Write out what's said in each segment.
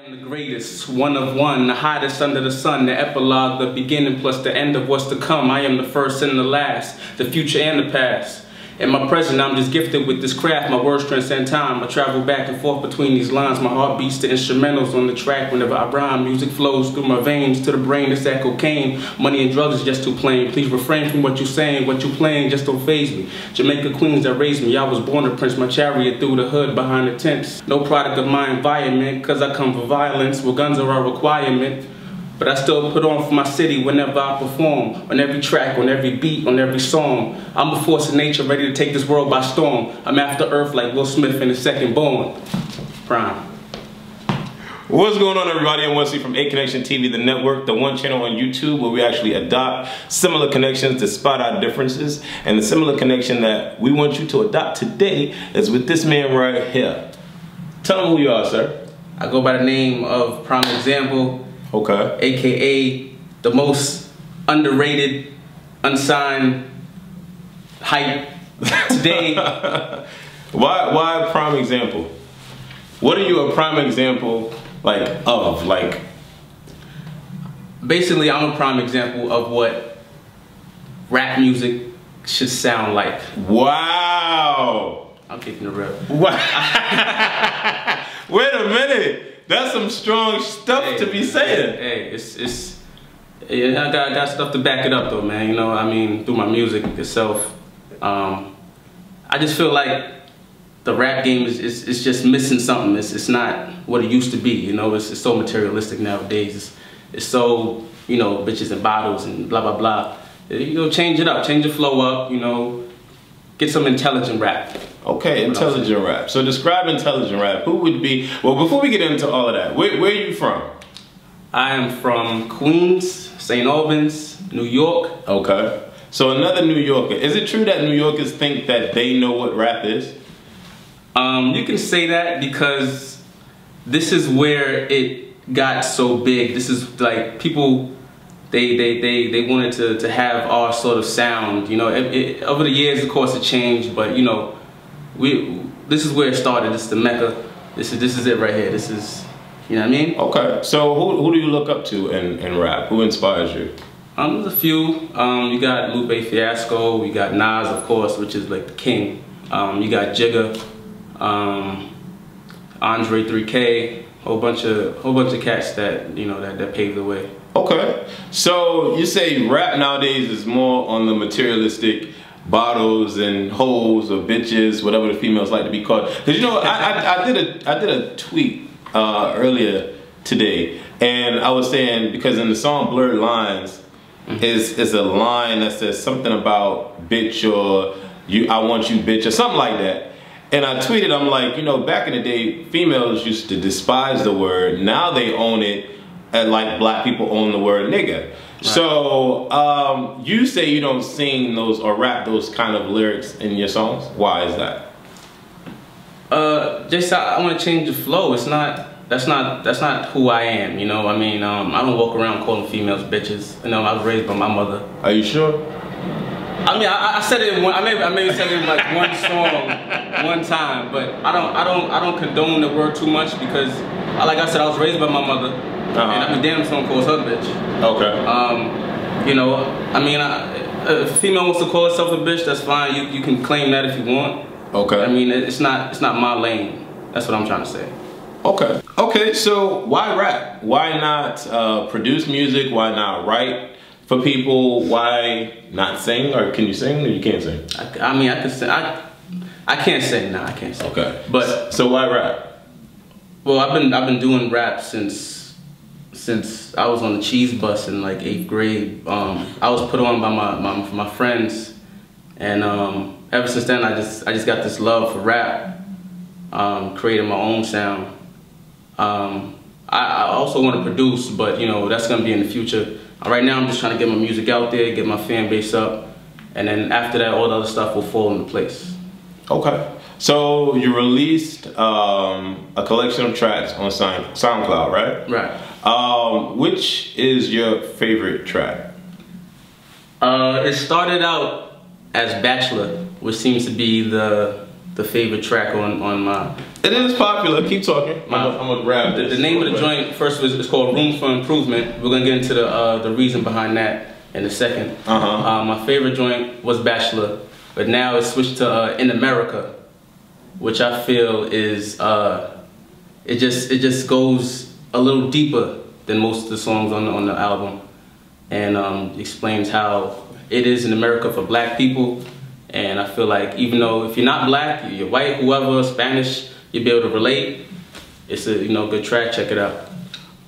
I am the greatest, one of one, the hottest under the sun, the epilogue, the beginning plus the end of what's to come. I am the first and the last, the future and the past. In my present, I'm just gifted with this craft. My words transcend time. I travel back and forth between these lines. My heart beats to instrumentals on the track. Whenever I rhyme, music flows through my veins to the brain. It's that cocaine. Money and drugs is just too plain. Please refrain from what you're saying. What you playing just don't faze me. Jamaica Queens that raised me. I was born a prince. My chariot through the hood behind the tents. No product of my environment, cause I come for violence. Well, guns are a requirement. But I still put on for my city whenever I perform. On every track, on every beat, on every song. I'm a force of nature ready to take this world by storm. I'm after Earth like Will Smith in the second born. Prime. What's going on, everybody? I'm Wesley from Aconnectiontv, the network, the one channel on YouTube where we actually adopt similar connections to spot our differences. And the similar connection that we want you to adopt today is with this man right here. Tell him who you are, sir. I go by the name of PrhymExample. Okay. AKA the most underrated, unsigned hype today. Why PrhymExample? What are you a prime example of? Like, basically, I'm a prime example of what rap music should sound like. Wow. I'm kicking the rep. Wow. Wait a minute. That's some strong stuff to be saying. Hey, yeah, I got stuff to back it up though, man. You know, I mean, through my music itself. I just feel like the rap game is just missing something. It's not what it used to be. You know, it's so materialistic nowadays. It's so, you know, bitches and bottles and blah blah blah. You know, change it up, change the flow up. You know, get some intelligent rap. Okay, intelligent rap. So describe intelligent rap. Who would be, well, before we get into all of that, where are you from? I am from Queens, St. Albans, New York. Okay. So another New Yorker. Is it true that New Yorkers think that they know what rap is? You can say that because this is where it got so big. This is like people, they wanted to have our sort of sound. You know, over the years, of course, it changed, but you know, this is where it started. This is the Mecca. This is it right here. This is, you know what I mean? Okay. So who do you look up to in rap? Who inspires you? There's a few. You got Lupe Fiasco. You got Nas, of course, which is like the king. You got Jigga, Andre 3K, whole bunch of cats that, you know, that paved the way. Okay. So you say rap nowadays is more on the materialistic, bottles and hoes or bitches, whatever the females like to be called. Because you know, I did a tweet earlier today, and I was saying, because in the song Blurred Lines is a line that says something about bitch or I want you bitch or something like that. And I tweeted, I'm like, you know, back in the day, females used to despise the word. Now they own it, and like black people own the word nigga. Right. So you say you don't sing those or rap those kind of lyrics in your songs. Why is that? Just I want to change the flow. It's not. That's not who I am. You know. I mean, I don't walk around calling females bitches. You know, I was raised by my mother. Are you sure? I mean, I said it in one. I maybe said it in like one song, one time. But I don't condone the word too much because, like I said, I was raised by my mother. And I mean, damn, someone calls her bitch. Okay. You know, I mean, if a female wants to call herself a bitch, that's fine. You can claim that if you want. Okay. I mean, it's not my lane. That's what I'm trying to say. Okay. Okay. So why rap? Why not produce music? Why not write for people? Why not sing? Or can you sing? Or you can't sing? I mean, I can sing. I can't sing. No, I can't sing. Okay. But so why rap? Well, I've been doing rap since I was on the cheese bus in like 8th grade. I was put on by my friends, and ever since then I just got this love for rap. Creating my own sound. I also want to produce, but you know, that's gonna be in the future. Right now I'm just trying to get my music out there, get my fan base up, and then after that all the other stuff will fall into place. Okay. So you released a collection of tracks on SoundCloud, right? Right. Which is your favorite track? It started out as Bachelor, which seems to be the the favorite track on my. It is popular. Keep talking. I'm gonna grab this. The name of the joint first is called "Room for Improvement." We're gonna get into the reason behind that in a second. My favorite joint was "Bachelor," but now it's switched to "In America," which I feel is it just goes a little deeper than most of the songs on the album, and explains how it is in America for black people. And I feel like even though if you're not black, you're white, whoever, Spanish, you'll be able to relate. It's a good track. Check it out.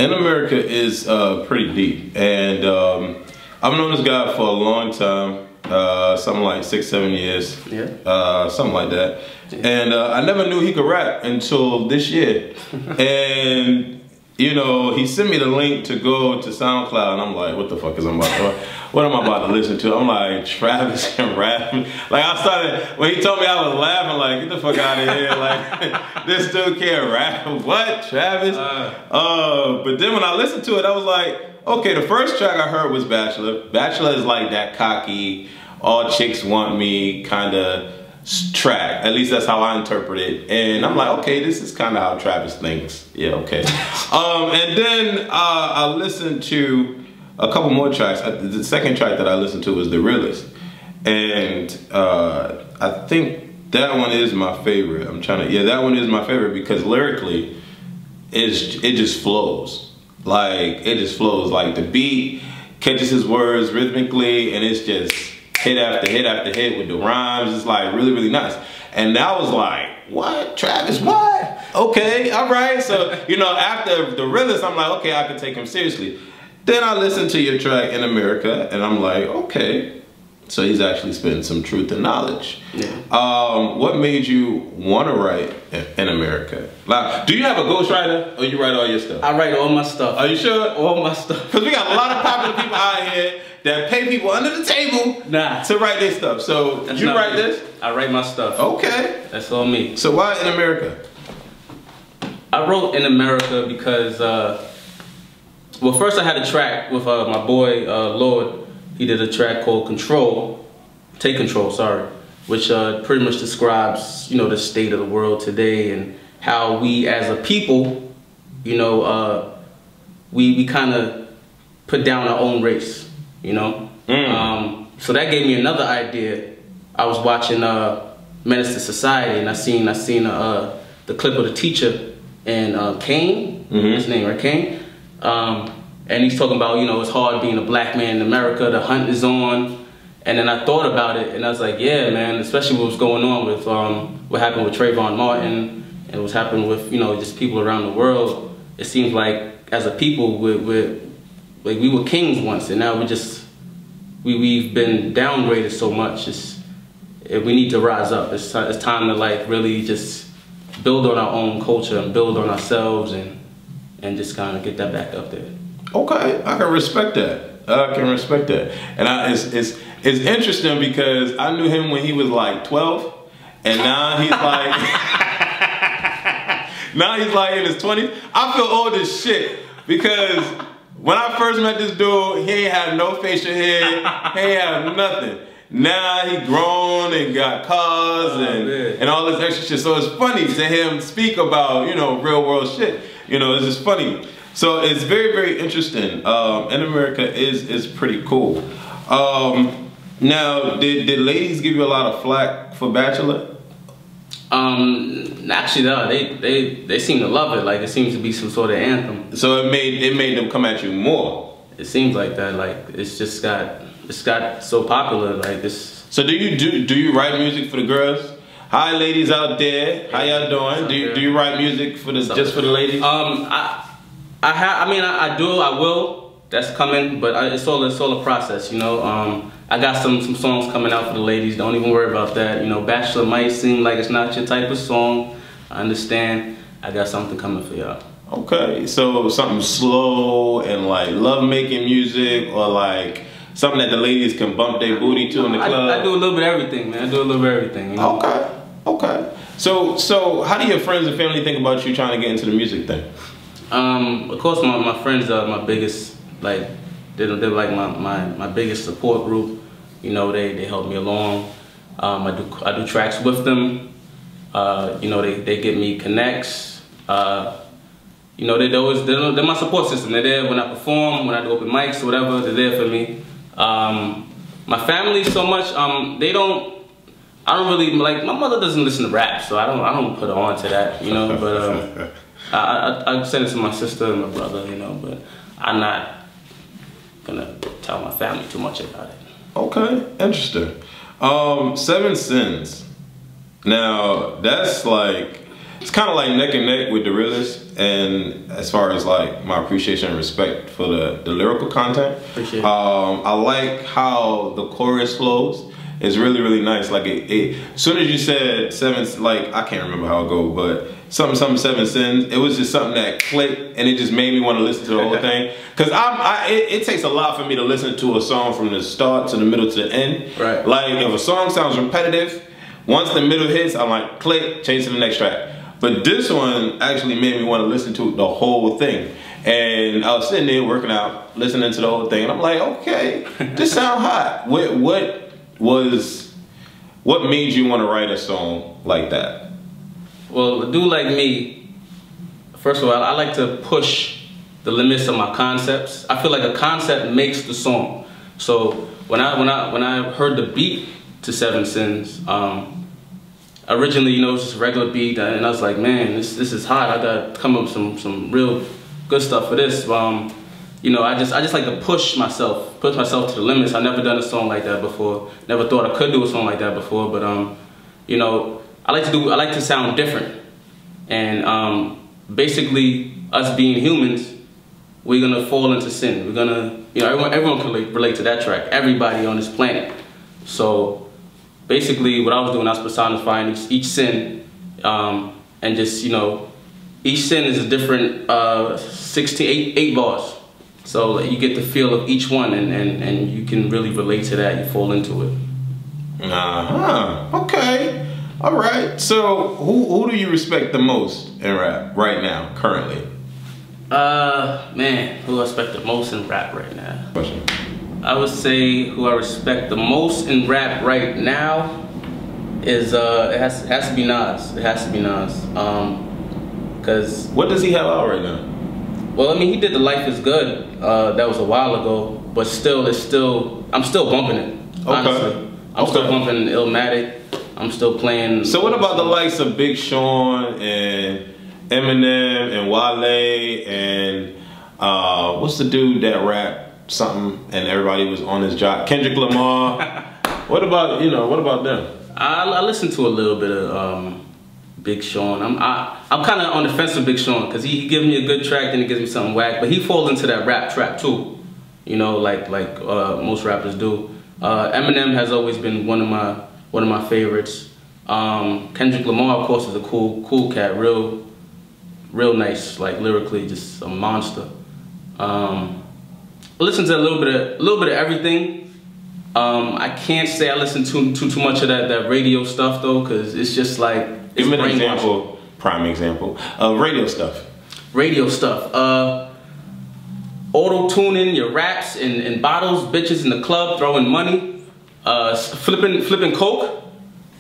In America is pretty deep, and I've known this guy for a long time, something like 6-7 years, something like that. Yeah. And I never knew he could rap until this year, and. He sent me the link to go to SoundCloud, and I'm like, what the fuck what am I about to listen to? I'm like, Travis can rap. Like, I started, when he told me, I was laughing like, get the fuck out of here. Like, this dude can't rap. What, Travis? But then when I listened to it, I was like, okay, the first track I heard was Bachelor. Bachelor is like that cocky, all chicks want me kind of track. At least that's how I interpret it. And I'm like, okay, this is kind of how Travis thinks. Yeah, okay. And then I listened to a couple more tracks. The second track that I listened to was The Realist. And I think that one is my favorite. That one is my favorite because lyrically, it just flows. Like, it just flows. Like, the beat catches his words rhythmically, and it's just hit after hit after hit with the rhymes. It's like really, really nice. And I was like, what? Travis, what? Okay, all right. So, after The Realist, I'm like, okay, I can take him seriously. Then I listened to your track In America, and I'm like, okay. So he's actually spitting some truth and knowledge. Yeah. What made you want to write In America? Like, do you have a ghostwriter, or you write all your stuff? I write all my stuff. Are you sure? All my stuff. Because we got a lot of popular people out here that pay people under the table to write their stuff. So that's you write this? I write my stuff. Okay. That's all me. So why In America? I wrote In America because, well, first I had a track with my boy, Lord. He did a track called Take Control, sorry, which pretty much describes, the state of the world today and how we as a people, we kind of put down our own race. So that gave me another idea. I was watching Menace to Society, and I seen the clip of the teacher and Kane, his name, right, Kane, and he's talking about it's hard being a black man in America. The hunt is on, and then I thought about it, and I was like, yeah, man, especially what was going on with what happened with Trayvon Martin and what's happened with just people around the world. It seems like as a people we were kings once, and now we've been downgraded so much. We need to rise up. It's time to like really just build on our own culture and build on ourselves and just kind of get that back up there. Okay, I can respect that. And it's interesting because I knew him when he was like 12, and now he's like in his 20s. I feel old as shit because when I first met this dude, he ain't had no facial hair, he ain't have nothing. Now he grown and got cars and all this extra shit. So it's funny to him speak about, real world shit. It's just funny. So it's very, very interesting. In America is pretty cool. Now, did ladies give you a lot of flack for Bachelor? Actually, no. They seem to love it. Like it seems to be some sort of anthem. So it made them come at you more. It seems like that. Like it's got so popular. Like this. So do you write music for the girls? Hi, ladies out there. How y'all doing? Do you write music for just for the ladies? I do. I will. That's coming, but it's all a process, I got some songs coming out for the ladies. Don't even worry about that. Bachelor might seem like it's not your type of song. I understand. I got something coming for y'all. Okay, so something slow and like love-making music, or like something that the ladies can bump their booty to in the club. I do a little bit of everything, man. I do a little bit of everything. Okay. So how do your friends and family think about you trying to get into the music thing? Of course, my friends are my biggest, like, they're like my biggest support group. They help me along. I do tracks with them, You know, they give me connects. You know, they're my support system. They're there when I perform, when I do open mics, whatever. They're there for me. My family so much. I don't really like. My mother doesn't listen to rap, so I don't put her on to that. You know, but I send it to my sister and my brother. You know, but I'm not gonna tell my family too much about it. Okay, interesting. 7 Sins. Now that's like, it's kind of like neck and neck with the realist, and as far as like my appreciation and respect for the lyrical content. Appreciate it. I like how the chorus flows. It's really, really nice. Like as soon as you said 7, like I can't remember how it goes, but something 7 Sins. It was just something that clicked, and it just made me want to listen to the whole thing. Cause it takes a lot for me to listen to a song from the start to the middle to the end. Right. Like if a song sounds repetitive, once the middle hits, I'm like click, change to the next track. But this one actually made me want to listen to the whole thing. And I was sitting there working out, listening to the whole thing, and I'm like, okay, this sound hot. What made you want to write a song like that? Well, a dude like me, first of all, I like to push the limits of my concepts. I feel like a concept makes the song. So when I heard the beat to 7 Sins, originally, you know, it was just a regular beat, and I was like, man, this is hot. I gotta come up with some real good stuff for this. You know, I just like to push myself to the limits. I've never done a song like that before. Never thought I could do a song like that before. But you know, I like to sound different. And basically, us being humans, we're gonna fall into sin. We're gonna, you know, everyone can relate to that track. Everybody on this planet. So basically, what I was doing, I was personifying each sin, and just, you know, each sin is a different 8 bars. So you get the feel of each one, and you can really relate to that. You fall into it. Okay. All right. So who do you respect the most in rap right now, currently? Man, who I respect the most in rap right now? Question. I would say who I respect the most in rap right now is it has to be Nas. It has to be Nas. Cause what does he have out right now? Well, I mean, he did the Life Is Good. That was a while ago, but I'm still bumping it. Honestly, okay. I'm still bumping Illmatic. I'm still playing. So what about the likes of Big Sean and Eminem and Wale and what's the dude that rapped something and everybody was on his job? Kendrick Lamar. What about them? I listened to a little bit of Big Sean. I'm kind of on the fence with Big Sean because he gives me a good track, then he gives me something whack. But he falls into that rap trap too, you know, like most rappers do. Eminem has always been one of my favorites. Kendrick Lamar, of course, is a cool cat, real nice, like lyrically, just a monster. I listen to a little bit of everything. I can't say I listen too much of that radio stuff though, because it's just like. Give me an example, prime example of radio stuff. Radio stuff. Auto-tuning your raps in bottles, bitches in the club, throwing money, flipping coke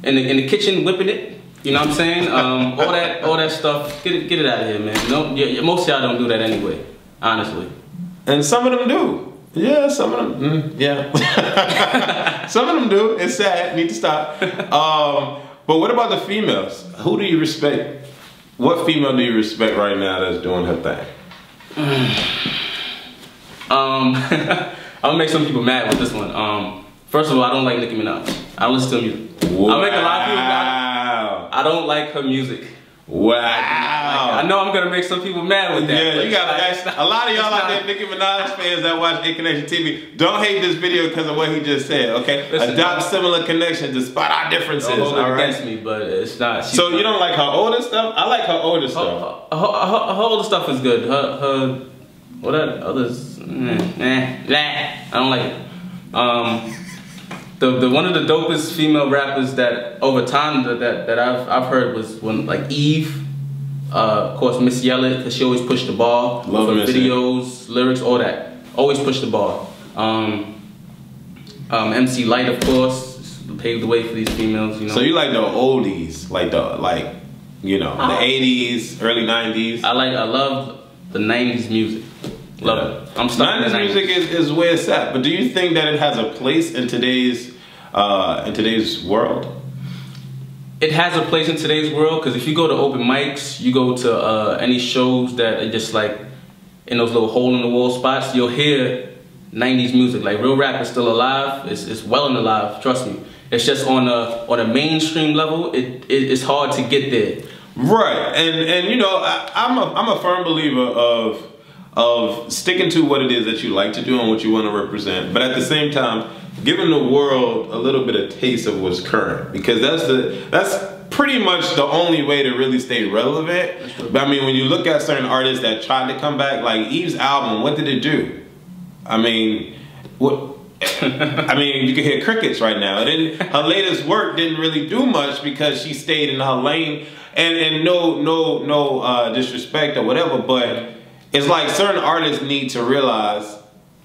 in the kitchen, whipping it. You know what I'm saying? all that stuff. Get it out of here, man. No, most of y'all don't do that anyway, honestly. And some of them do. Yeah, some of them. Yeah. Some of them do. It's sad. Need to stop. But what about the females? Who do you respect? What female do you respect right now that's doing her thing? I'm gonna make some people mad with this one. First of all, I don't like Nicki Minaj. I don't listen to her music. Wow. I make a lot of people mad. I don't like her music. Wow. I know I'm gonna make some people mad with that. Yeah, you got a lot of y'all out there, Nicki Minaj fans that watch Aconnectiontv. Don't hate this video because of what he just said. Okay, adopt similar connections despite our differences. Don't hold it against me, but it's not. So you don't like her older stuff? I like her older stuff. Her older stuff is good. Her what that others? I don't like it. The one of the dopest female rappers that over time that I've heard was when like Eve, of course Miss Yellow, because she always pushed the ball. Love her videos, lyrics, all that. Always push the ball. MC Light, of course, paved the way for these females. You know. So you like the oldies, like the the 80s, early 90s. I love the 90s music. Love it. I'm stuck 90s music is where it's at. But do you think that it has a place in today's world? It has a place in today's world because if you go to open mics, you go to any shows that are just like in those little hole in the wall spots, you'll hear 90s music. Like real rap is still alive. It's well and alive. Trust me. It's just on a mainstream level. It's hard to get there. Right. And you know, I'm a firm believer of sticking to what it is that you like to do and what you want to represent, but at the same time, giving the world a little bit of taste of what's current, because that's pretty much the only way to really stay relevant. But I mean, when you look at certain artists that tried to come back, like Eve's album, what did it do? I mean, what? I mean, you can hear crickets right now. Her latest work didn't really do much because she stayed in her lane, and no disrespect or whatever, but it's like certain artists need to realize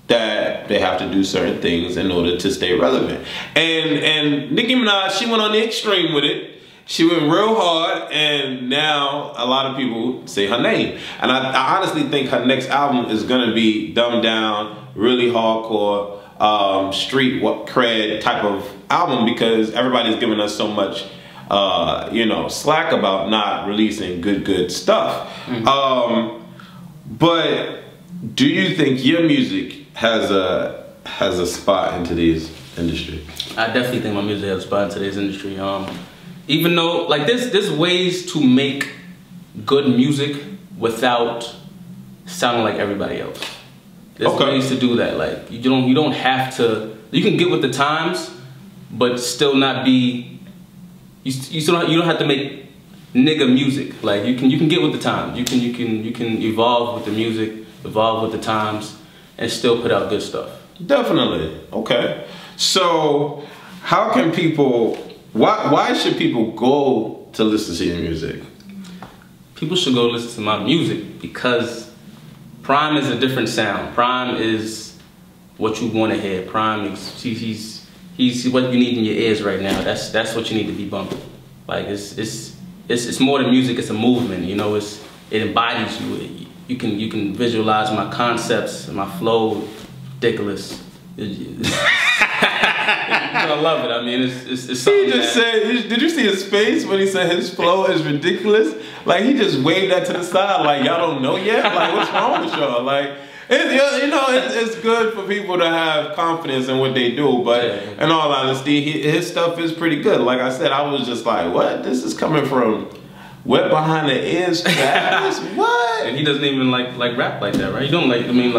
that they have to do certain things in order to stay relevant. And Nicki Minaj, she went on the extreme with it. She went real hard, and now a lot of people say her name. And I honestly think her next album is gonna be dumbed down, really hardcore, street cred type of album, because everybody's giving us so much slack about not releasing good stuff. But do you think your music has a spot in today's industry? I definitely think my music has a spot in today's industry. Even though like there's ways to make good music without sounding like everybody else. There's ways to do that. Like you don't have to. You can get with the times, but still not be. You don't have to make nigga music. Like you can get with the times. You can evolve with the music, evolve with the times, and still put out good stuff. Definitely. Okay. So how can people? Why should people go to listen to your music? People should go listen to my music because Prime is a different sound. Prime is what you want to hear. Prime is he's what you need in your ears right now. That's what you need to be bumping. Like it's more than music. It's a movement. You know, it embodies you. You can visualize my concepts, my flow. Ridiculous. You're gonna love it. I mean, it's something. He just said. Did you see his face when he said his flow is ridiculous? Like he just waved that to the side. Like y'all don't know yet. Like what's wrong with y'all? Like it's good for people to have confidence in what they do. But in all honesty, his stuff is pretty good. Like I said, I was just like, what? This is coming from wet behind the ears. What? And he doesn't even like rap like that, right? You don't like. I mean,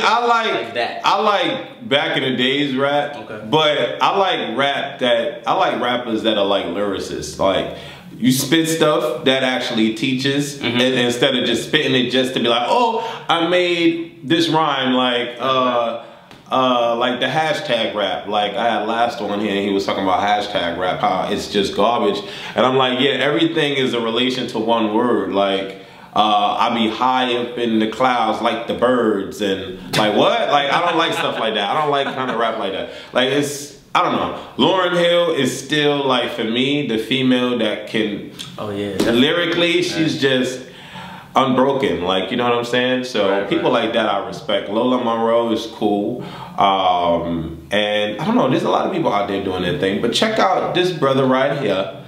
I like that. I like back in the days rap. Okay. But I like rappers that are like lyricists. Like you spit stuff that actually teaches, instead of just spitting it just to be like, oh, I made this rhyme like the hashtag rap. Like I had Last on here and he was talking about hashtag rap, how it's just garbage. And I'm like, yeah, everything is a relation to one word. Like I be high up in the clouds like the birds, and like what? Like I don't like stuff like that. I don't like kind of rap like that. Like I don't know. Lauryn Hill is still like for me the female that can. Oh yeah. Lyrically, she's just unbroken. Like you know what I'm saying. So people like that I respect. Lola Monroe is cool. And I don't know. There's a lot of people out there doing their thing. But check out this brother right here.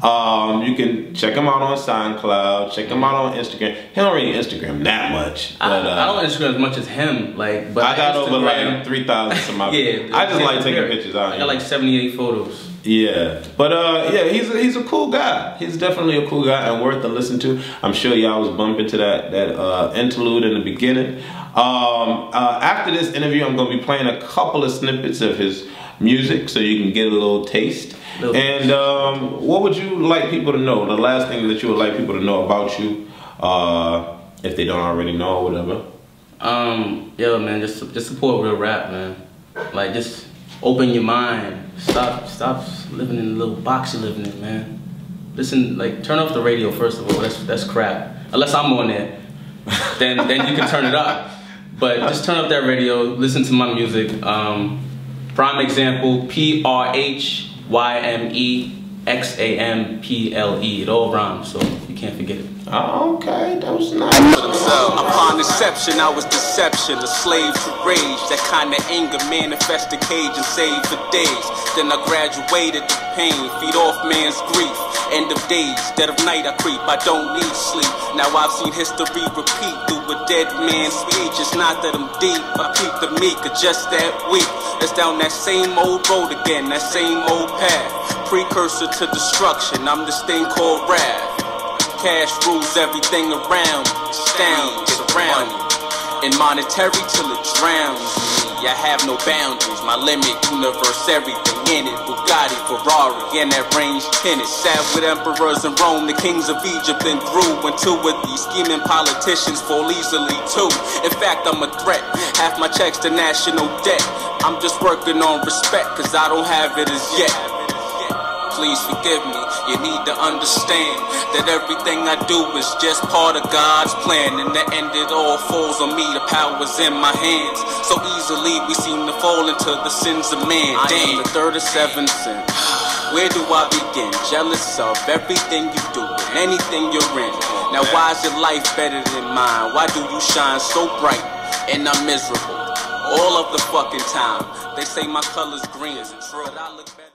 You can check him out on SoundCloud, check him out on Instagram. He don't really Instagram that much. But, I don't Instagram as much as him. But I got over like 3,000 to my I just like taking pictures. I got like 78 photos. Yeah, but yeah, he's a cool guy. He's definitely a cool guy and worth to listen to. I'm sure y'all was bumping to that interlude in the beginning. After this interview, I'm gonna be playing a couple of snippets of his music so you can get a little taste. And what would you like people to know? The last thing that you would like people to know about you, if they don't already know or whatever. Yo, man, just support real rap, man. Like, just open your mind. Stop living in the little box you're living in, man. Listen, like, turn off the radio first of all. That's crap. Unless I'm on there, then you can turn it up. But just turn up that radio. Listen to my music. PrhymExample, PrhymExample. YMEXAMPLE. It all rhymes, so you can't forget it. Oh, okay, that was nice. Upon inception, I was deception, a slave to rage. That kind of anger manifest the cage and save for days. Then I graduated to pain, feed off man's grief. End of days, dead of night I creep, I don't need sleep. Now I've seen history repeat through a dead man's speech. It's not that I'm deep, I keep the meek, or just that weak. It's down that same old road again, that same old path. Precursor to destruction, I'm this thing called wrath. Cash rules everything around, astound, surround me. And monetary till it drowns me. I have no boundaries, my limit, universe, everything in it. Bugatti, Ferrari, and that range tinted. Sat with emperors in Rome, the kings of Egypt, and grew. And two of these scheming politicians fall easily too. In fact, I'm a threat, half my checks to national debt. I'm just working on respect, cause I don't have it as yet. Please forgive me, you need to understand that everything I do is just part of God's plan. In the end it all falls on me, the power's in my hands. So easily we seem to fall into the sins of man. Damn, the third of seven sins. Where do I begin? Jealous of everything you do and anything you're in. Now why is your life better than mine? Why do you shine so bright and I'm miserable all of the fucking time? They say my color's green, but I look better.